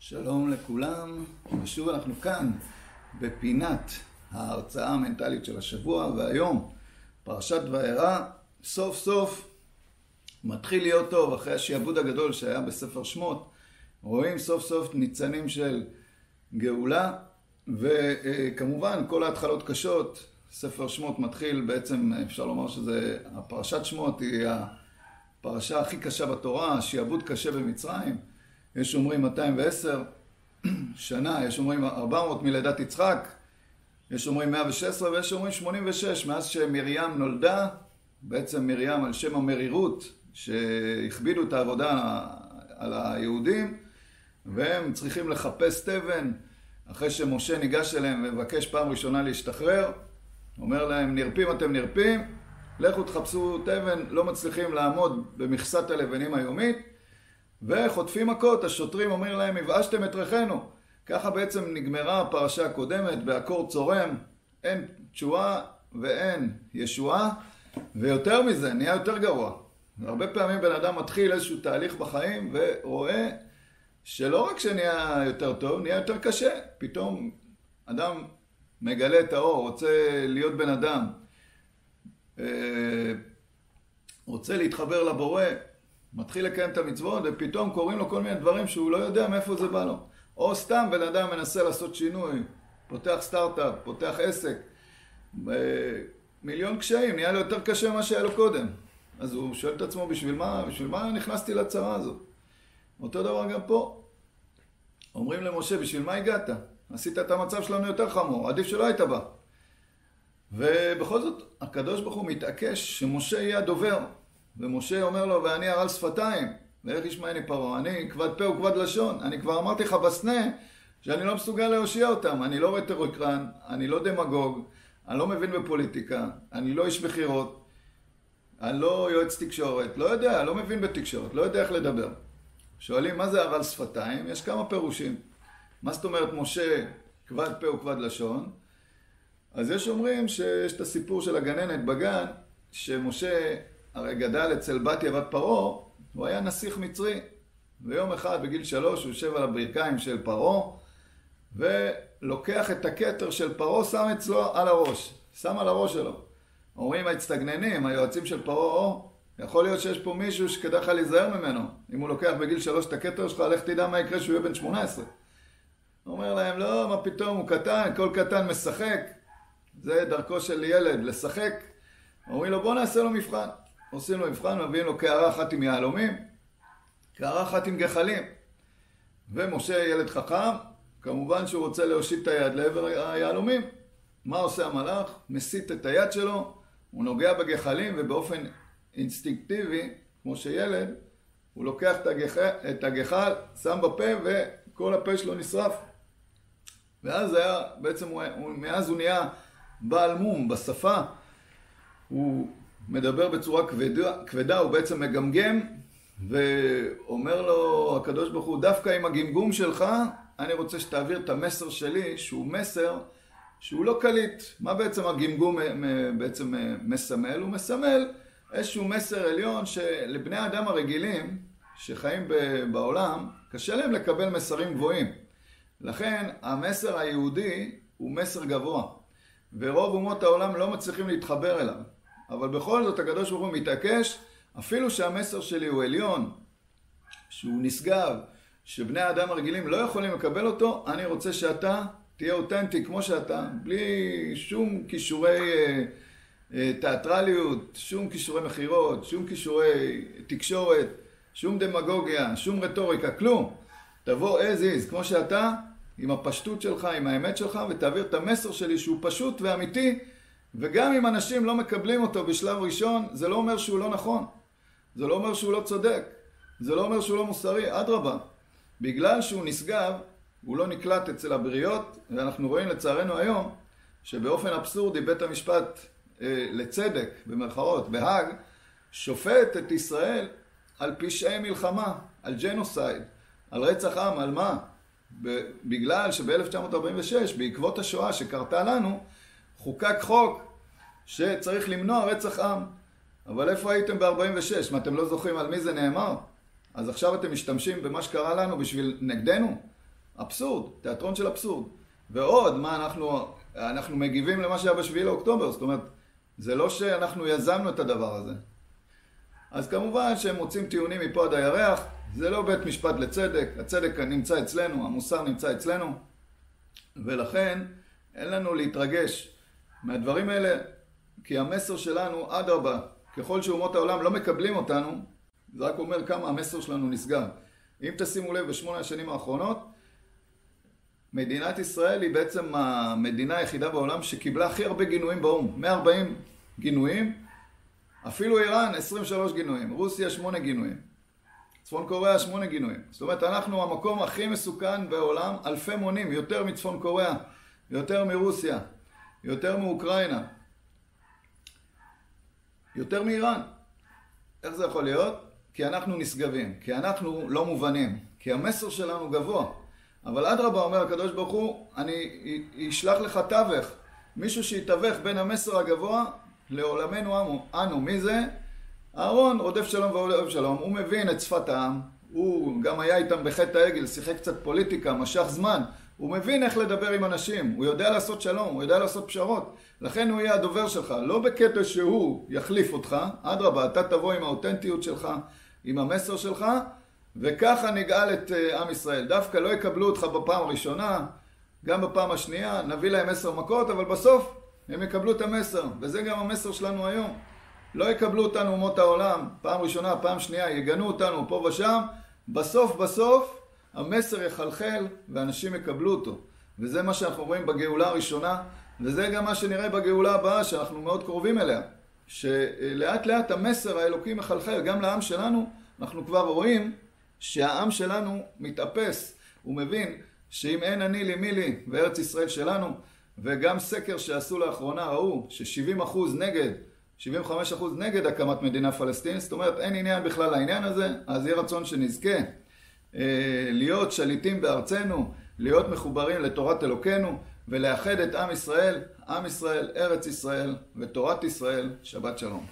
שלום לכולם, ושוב אנחנו כאן בפינת ההרצאה המנטלית של השבוע, והיום פרשת וארא סוף סוף מתחיל להיות טוב. אחרי השיעבוד הגדול שהיה בספר שמות, רואים סוף סוף ניצנים של גאולה, וכמובן כל ההתחלות קשות. ספר שמות מתחיל, בעצם אפשר לומר שזה הפרשת שמות היא הפרשה הכי קשה בתורה, השיעבוד קשה במצרים. יש אומרים 210 שנה, יש אומרים 400 מלידת יצחק, יש אומרים 116 ויש אומרים 86, מאז שמרים נולדה, בעצם מרים על שם המרירות שהכבידו את העבודה על היהודים, והם צריכים לחפש תבן. אחרי שמשה ניגש אליהם ומבקש פעם ראשונה להשתחרר, אומר להם, נרפים אתם נרפים, לכו תחפשו תבן, לא מצליחים לעמוד במכסת הלבנים היומית, וחוטפים מכות. השוטרים אומרים להם, הבאשתם את ריחנו. ככה בעצם נגמרה הפרשה הקודמת, באקורד צורם, אין תשועה ואין ישועה, ויותר מזה, נהיה יותר גרוע. הרבה פעמים בן אדם מתחיל איזשהו תהליך בחיים, ורואה שלא רק שנהיה יותר טוב, נהיה יותר קשה. פתאום אדם מגלה את האור, רוצה להיות בן אדם, רוצה להתחבר לבורא, מתחיל לקיים את המצוות, ופתאום קוראים לו כל מיני דברים שהוא לא יודע מאיפה זה בא לו. או סתם בן אדם מנסה לעשות שינוי, פותח סטארט-אפ, פותח עסק, מיליון קשיים, נהיה לו יותר קשה ממה שהיה לו קודם. אז הוא שואל את עצמו, בשביל מה נכנסתי לצרה הזאת? אותו דבר גם פה. אומרים למשה, בשביל מה הגעת? עשית את המצב שלנו יותר חמור, עדיף שלא היית בא. ובכל זאת, הקדוש ברוך הוא מתעקש שמשה יהיה הדובר. ומשה אומר לו, ואני הרעל שפתיים, ואיך ישמעני פרעה, אני כבד פה וכבד לשון. אני כבר אמרתי לך בסנה שאני לא מסוגל להושיע אותם. אני לא רטוריקן, אני לא דמגוג, אני לא מבין בפוליטיקה, אני לא איש בחירות, אני לא יועץ תקשורת, לא יודע, לא מבין בתקשורת, לא יודע איך לדבר. שואלים, מה זה הרעל שפתיים? יש כמה פירושים. מה זאת אומרת משה כבד פה וכבד לשון? אז יש אומרים שיש את הסיפור של הגננת בגן, שמשה הרי גדל אצל בתיה בת פרעה, הוא היה נסיך מצרי. ויום אחד בגיל 3 הוא יושב על הברכיים של פרעה, ולוקח את הכתר של פרעה, שם אצלו על הראש, שם על הראש שלו. אומרים ההצטגננים, היועצים של פרעה, יכול להיות שיש פה מישהו שכדאי לך להיזהר ממנו. אם הוא לוקח בגיל 3 את הכתר שלך, לך תדע מה יקרה שהוא יהיה בן 18. הוא אומר להם, לא, מה פתאום, הוא קטן, כל קטן משחק. זה דרכו של ילד, לשחק. אומרים לו, בוא נעשה לו מבחן. עושים לו מבחן, מביאים לו קערה אחת עם יהלומים, קערה אחת עם גחלים. ומשה ילד חכם, כמובן שהוא רוצה להושיט את היד לעבר היהלומים. מה עושה המלאך? מסיט את היד שלו, הוא נוגע בגחלים, ובאופן אינסטינקטיבי, כמו שילד, הוא לוקח את הגחל, שם בפה, וכל הפה שלו נשרף. ואז היה, בעצם מאז הוא נהיה בעל מום בשפה, הוא מדבר בצורה כבדה, הוא בעצם מגמגם, ואומר לו הקדוש ברוך הוא, דווקא עם הגמגום שלך, אני רוצה שתעביר את המסר שלי, שהוא מסר שהוא לא קליט. מה בעצם הגמגום בעצם מסמל? הוא מסמל איזשהו מסר עליון שלבני האדם הרגילים שחיים בעולם, קשה להם לקבל מסרים גבוהים. לכן המסר היהודי הוא מסר גבוה, ורוב אומות העולם לא מצליחים להתחבר אליו. אבל בכל זאת הקדוש ברוך הוא מתעקש, אפילו שהמסר שלי הוא עליון, שהוא נשגב, שבני האדם הרגילים לא יכולים לקבל אותו, אני רוצה שאתה תהיה אותנטי כמו שאתה, בלי שום כישורי תיאטרליות, שום כישורי מחירות, שום כישורי תקשורת, שום דמגוגיה, שום רטוריקה, כלום. תבוא as is, כמו שאתה, עם הפשטות שלך, עם האמת שלך, ותעביר את המסר שלי שהוא פשוט ואמיתי, וגם אם אנשים לא מקבלים אותו בשלב ראשון, זה לא אומר שהוא לא נכון. זה לא אומר שהוא לא צודק. זה לא אומר שהוא לא מוסרי, אדרבה. בגלל שהוא נשגב, הוא לא נקלט אצל הבריות, ואנחנו רואים לצערנו היום, שבאופן אבסורדי בית המשפט לצדק, במרכאות, בהאג, שופט את ישראל על פשעי מלחמה, על ג'נוסייד, על רצח עם, על מה? בגלל שב-1946, בעקבות השואה שקרתה לנו, חוקק חוק שצריך למנוע רצח עם. אבל איפה הייתם ב-46? מה, אתם לא זוכרים על מי זה נאמר? אז עכשיו אתם משתמשים במה שקרה לנו בשביל נגדנו? אבסורד, תיאטרון של אבסורד. ועוד, מה אנחנו מגיבים למה שהיה ב7 לאוקטובר, זאת אומרת, זה לא שאנחנו יזמנו את הדבר הזה. אז כמובן שהם מוצאים טיעונים מפה עד הירח, זה לא בית משפט לצדק, הצדק נמצא אצלנו, המוסר נמצא אצלנו, ולכן אין לנו להתרגש מהדברים האלה, כי המסר שלנו, אדרבה, ככל שאומות העולם לא מקבלים אותנו, זה רק אומר כמה המסר שלנו נסגר. אם תשימו לב, ב8 השנים האחרונות, מדינת ישראל היא בעצם המדינה היחידה בעולם שקיבלה הכי הרבה גינויים באו"ם. 140 גינויים, אפילו איראן 23 גינויים, רוסיה 8 גינויים, צפון קוריאה 8 גינויים. זאת אומרת, אנחנו המקום הכי מסוכן בעולם, אלפי מונים, יותר מצפון קוריאה, יותר מרוסיה, יותר מאוקראינה, יותר מאיראן. איך זה יכול להיות? כי אנחנו נשגבים, כי אנחנו לא מובנים, כי המסר שלנו גבוה. אבל אדרבה, אומר הקדוש ברוך הוא, אני אשלח לך תווך, מישהו שיתווך בין המסר הגבוה לעולמנו אנו. מי זה? אהרון, רודף שלום ואוהב שלום. הוא מבין את שפת העם, הוא גם היה איתם בחטא העגל, שיחק קצת פוליטיקה, משך זמן. הוא מבין איך לדבר עם אנשים, הוא יודע לעשות שלום, הוא יודע לעשות פשרות. לכן הוא יהיה הדובר שלך, לא בקטע שהוא יחליף אותך, אדרבה, אתה תבוא עם האותנטיות שלך, עם המסר שלך, וככה נגאל את עם ישראל. דווקא לא יקבלו אותך בפעם הראשונה, גם בפעם השנייה, נביא להם 10 מכות, אבל בסוף הם יקבלו את המסר, וזה גם המסר שלנו היום. לא יקבלו אותנו אומות העולם, פעם ראשונה, פעם שנייה, יגנו אותנו פה ושם, בסוף המסר יחלחל ואנשים יקבלו אותו. וזה מה שאנחנו רואים בגאולה הראשונה, וזה גם מה שנראה בגאולה הבאה, שאנחנו מאוד קרובים אליה. שלאט לאט המסר האלוקי מחלחל, גם לעם שלנו, אנחנו כבר רואים שהעם שלנו מתאפס. הוא מבין שאם אין אני לי מי לי בארץ ישראל שלנו, וגם סקר שעשו לאחרונה ראו ש70% נגד, 75% נגד הקמת מדינה פלסטינית, זאת אומרת אין עניין בכלל לעניין הזה, אז יהיה רצון שנזכה להיות שליטים בארצנו, להיות מחוברים לתורת אלוקנו, ולאחד את עם ישראל, ארץ ישראל ותורת ישראל. שבת שלום.